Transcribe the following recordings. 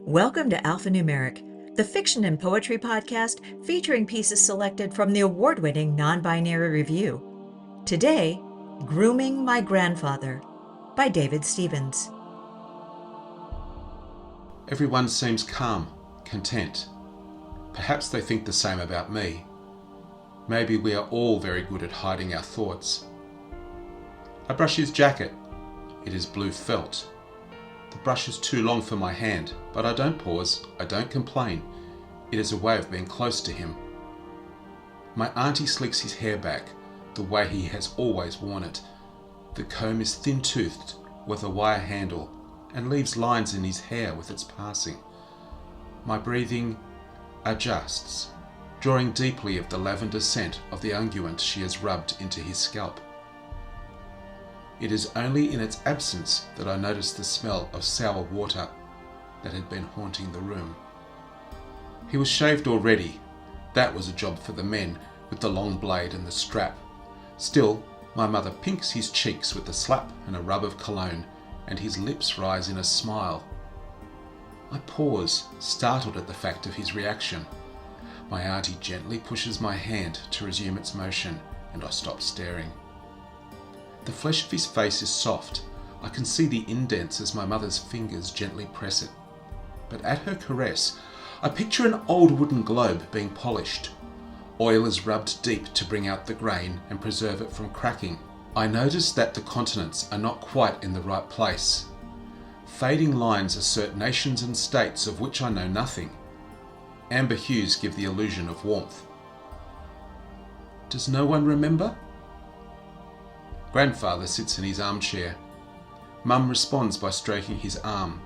Welcome to Alphanumeric, the fiction and poetry podcast featuring pieces selected from the award-winning Non-Binary Review. Today, Grooming My Grandfather by David Stevens. Everyone seems calm, content. Perhaps they think the same about me. Maybe we are all very good at hiding our thoughts. I brush his jacket. It is blue felt. The brush is too long for my hand, but I don't pause, I don't complain. It is a way of being close to him. My auntie slicks his hair back, the way he has always worn it. The comb is thin-toothed, with a wire handle, and leaves lines in his hair with its passing. My breathing adjusts, drawing deeply of the lavender scent of the unguent she has rubbed into his scalp. It is only in its absence that I notice the smell of sour water that had been haunting the room. He was shaved already. That was a job for the men, with the long blade and the strap. Still, my mother pinks his cheeks with a slap and a rub of cologne, and his lips rise in a smile. I pause, startled at the fact of his reaction. My auntie gently pushes my hand to resume its motion, and I stop staring. The flesh of his face is soft. I can see the indents as my mother's fingers gently press it. But at her caress, I picture an old wooden globe being polished. Oil is rubbed deep to bring out the grain and preserve it from cracking. I notice that the continents are not quite in the right place. Fading lines assert nations and states of which I know nothing. Amber hues give the illusion of warmth. Does no one remember? Grandfather sits in his armchair. Mum responds by stroking his arm.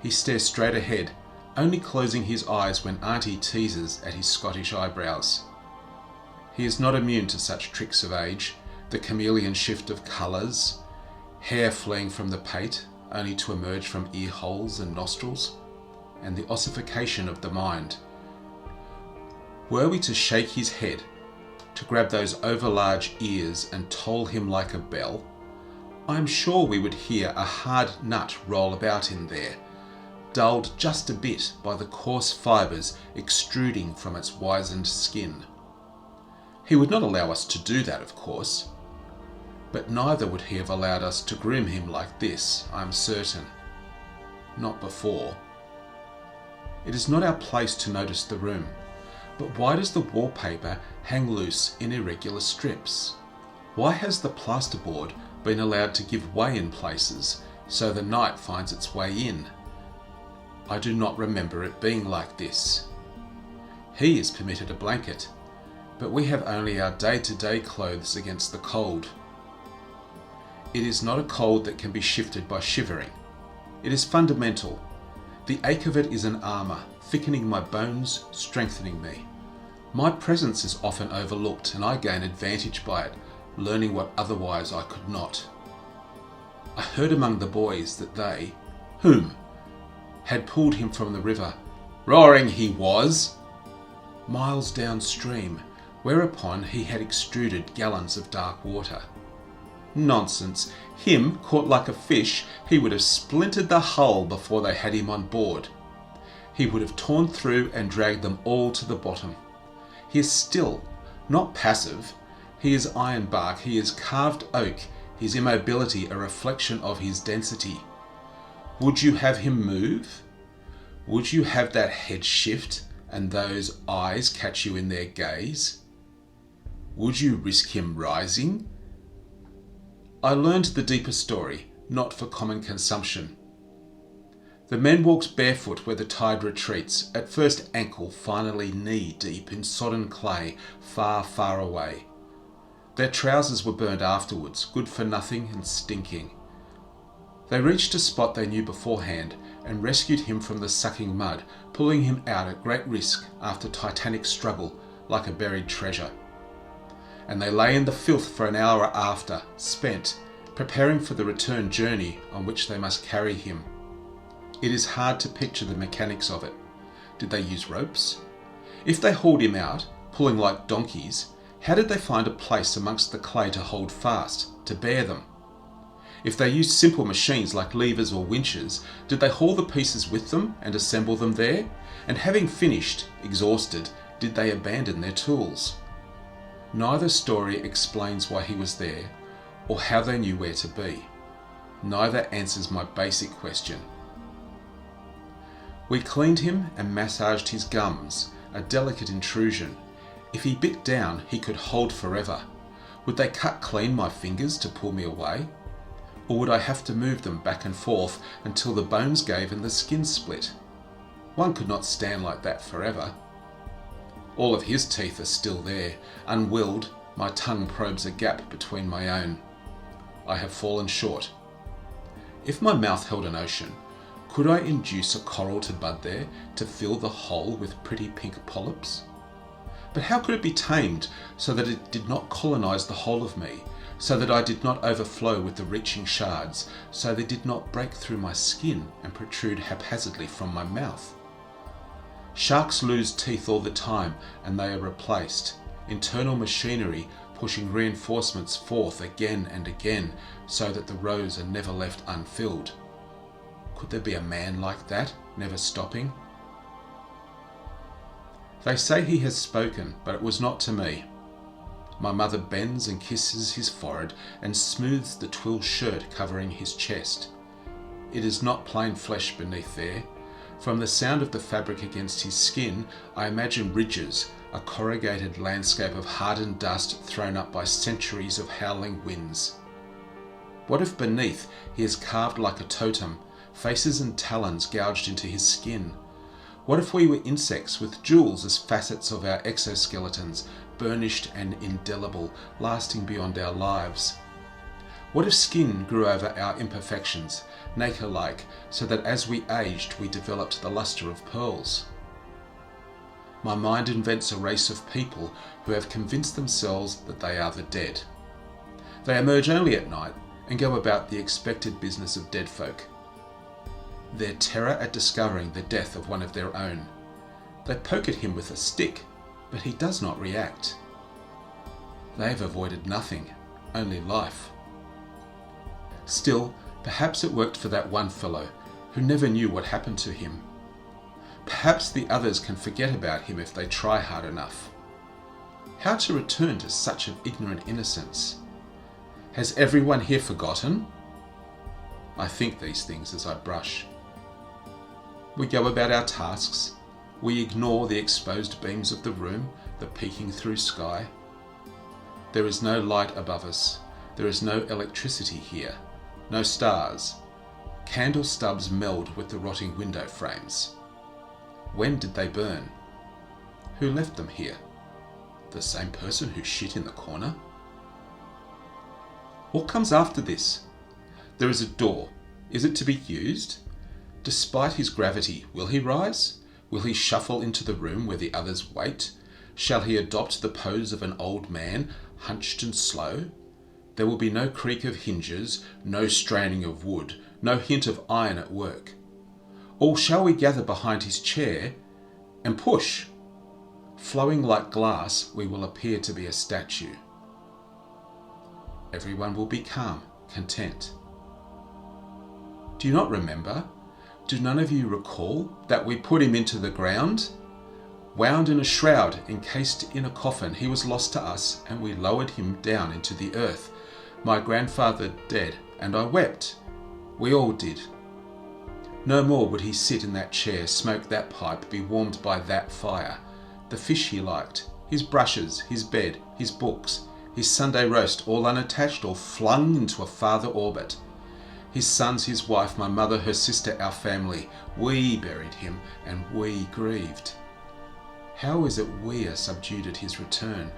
He stares straight ahead, only closing his eyes when Auntie teases at his Scottish eyebrows. He is not immune to such tricks of age, the chameleon shift of colours, hair fleeing from the pate only to emerge from ear holes and nostrils, and the ossification of the mind. Were we to shake his head, to grab those overlarge ears and toll him like a bell, I am sure we would hear a hard nut roll about in there, dulled just a bit by the coarse fibres extruding from its wizened skin. He would not allow us to do that, of course, but neither would he have allowed us to groom him like this, I am certain. Not before. It is not our place to notice the room. But why does the wallpaper hang loose in irregular strips? Why has the plasterboard been allowed to give way in places so the night finds its way in? I do not remember it being like this. He is permitted a blanket, but we have only our day-to-day clothes against the cold. It is not a cold that can be shifted by shivering. It is fundamental. The ache of it is an armour, thickening my bones, strengthening me. My presence is often overlooked and I gain advantage by it, learning what otherwise I could not. I heard among the boys that they, had pulled him from the river, roaring he was, miles downstream, whereupon he had extruded gallons of dark water. Nonsense. Him, caught like a fish, he would have splintered the hull before they had him on board. He would have torn through and dragged them all to the bottom. He is still, not passive. He is ironbark, he is carved oak, his immobility a reflection of his density. Would you have him move? Would you have that head shift and those eyes catch you in their gaze? Would you risk him rising? I learned the deeper story, not for common consumption. The men walked barefoot where the tide retreats, at first ankle, finally knee deep in sodden clay, far, far away. Their trousers were burned afterwards, good for nothing and stinking. They reached a spot they knew beforehand and rescued him from the sucking mud, pulling him out at great risk after titanic struggle, like a buried treasure. And they lay in the filth for an hour after, spent, preparing for the return journey on which they must carry him. It is hard to picture the mechanics of it. Did they use ropes? If they hauled him out, pulling like donkeys, how did they find a place amongst the clay to hold fast, to bear them? If they used simple machines like levers or winches, did they haul the pieces with them and assemble them there? And having finished, exhausted, did they abandon their tools? Neither story explains why he was there or how they knew where to be. Neither answers my basic question. We cleaned him and massaged his gums, a delicate intrusion. If he bit down, he could hold forever. Would they cut clean my fingers to pull me away? Or would I have to move them back and forth until the bones gave and the skin split? One could not stand like that forever. All of his teeth are still there. Unwilled, my tongue probes a gap between my own. I have fallen short. If my mouth held an ocean, could I induce a coral to bud there to fill the hole with pretty pink polyps? But how could it be tamed so that it did not colonize the whole of me, so that I did not overflow with the reaching shards, so they did not break through my skin and protrude haphazardly from my mouth? Sharks lose teeth all the time and they are replaced. Internal machinery pushing reinforcements forth again and again so that the rows are never left unfilled. Could there be a man like that, never stopping? They say he has spoken, but it was not to me. My mother bends and kisses his forehead and smooths the twill shirt covering his chest. It is not plain flesh beneath there. From the sound of the fabric against his skin, I imagine ridges, a corrugated landscape of hardened dust thrown up by centuries of howling winds. What if beneath he is carved like a totem, faces and talons gouged into his skin? What if we were insects with jewels as facets of our exoskeletons, burnished and indelible, lasting beyond our lives? What if skin grew over our imperfections, nacre-like, so that as we aged we developed the luster of pearls? My mind invents a race of people who have convinced themselves that they are the dead. They emerge only at night and go about the expected business of dead folk. Their terror at discovering the death of one of their own. They poke at him with a stick, but he does not react. They have avoided nothing, only life. Still, perhaps it worked for that one fellow who never knew what happened to him. Perhaps the others can forget about him if they try hard enough. How to return to such an ignorant innocence? Has everyone here forgotten? I think these things as I brush. We go about our tasks. We ignore the exposed beams of the room, the peeking through sky. There is no light above us. There is no electricity here. No stars. Candle stubs meld with the rotting window frames. When did they burn? Who left them here? The same person who shit in the corner? What comes after this? There is a door. Is it to be used? Despite his gravity, will he rise? Will he shuffle into the room where the others wait? Shall he adopt the pose of an old man, hunched and slow? There will be no creak of hinges, no straining of wood, no hint of iron at work. Or shall we gather behind his chair and push? Flowing like glass, we will appear to be a statue. Everyone will be calm, content. Do you not remember? Do none of you recall that we put him into the ground? Wound in a shroud, encased in a coffin, he was lost to us, and we lowered him down into the earth. My grandfather dead, and I wept. We all did. No more would he sit in that chair, smoke that pipe, be warmed by that fire. The fish he liked, his brushes, his bed, his books, his Sunday roast, all unattached, all flung into a farther orbit. His sons, his wife, my mother, her sister, our family. We buried him, and we grieved. How is it we are subdued at his return?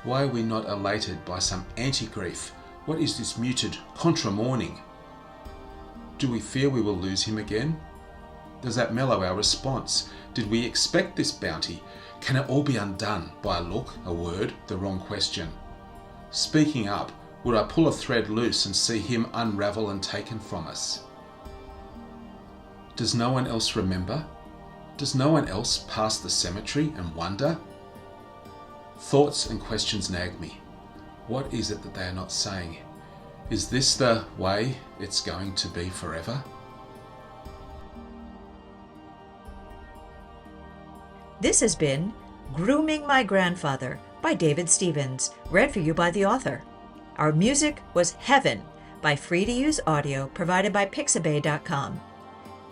Why are we not elated by some anti-grief? What is this muted contra-mourning? Do we fear we will lose him again? Does that mellow our response? Did we expect this bounty? Can it all be undone by a look, a word, the wrong question? Speaking up, would I pull a thread loose and see him unravel and taken from us? Does no one else remember? Does no one else pass the cemetery and wonder? Thoughts and questions nag me. What is it that they are not saying? Is this the way it's going to be forever? This has been Grooming My Grandfather by David Stevens, read for you by the author. Our music was Heaven by free-to-use audio provided by Pixabay.com.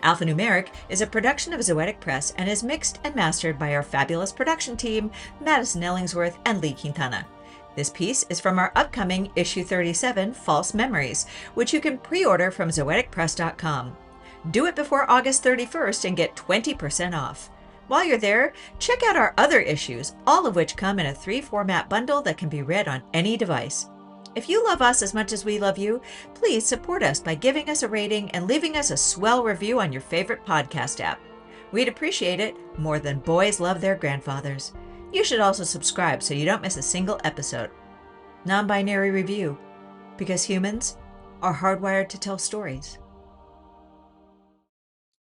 Alphanumeric is a production of Zoetic Press and is mixed and mastered by our fabulous production team, Madison Ellingsworth and Lee Quintana. This piece is from our upcoming issue 37, False Memories, which you can pre-order from zoeticpress.com. Do it before August 31st and get 20% off. While you're there, check out our other issues, all of which come in a 3-format bundle that can be read on any device. If you love us as much as we love you, please support us by giving us a rating and leaving us a swell review on your favorite podcast app. We'd appreciate it more than boys love their grandfathers. You should also subscribe so you don't miss a single episode. Non-binary review, because humans are hardwired to tell stories.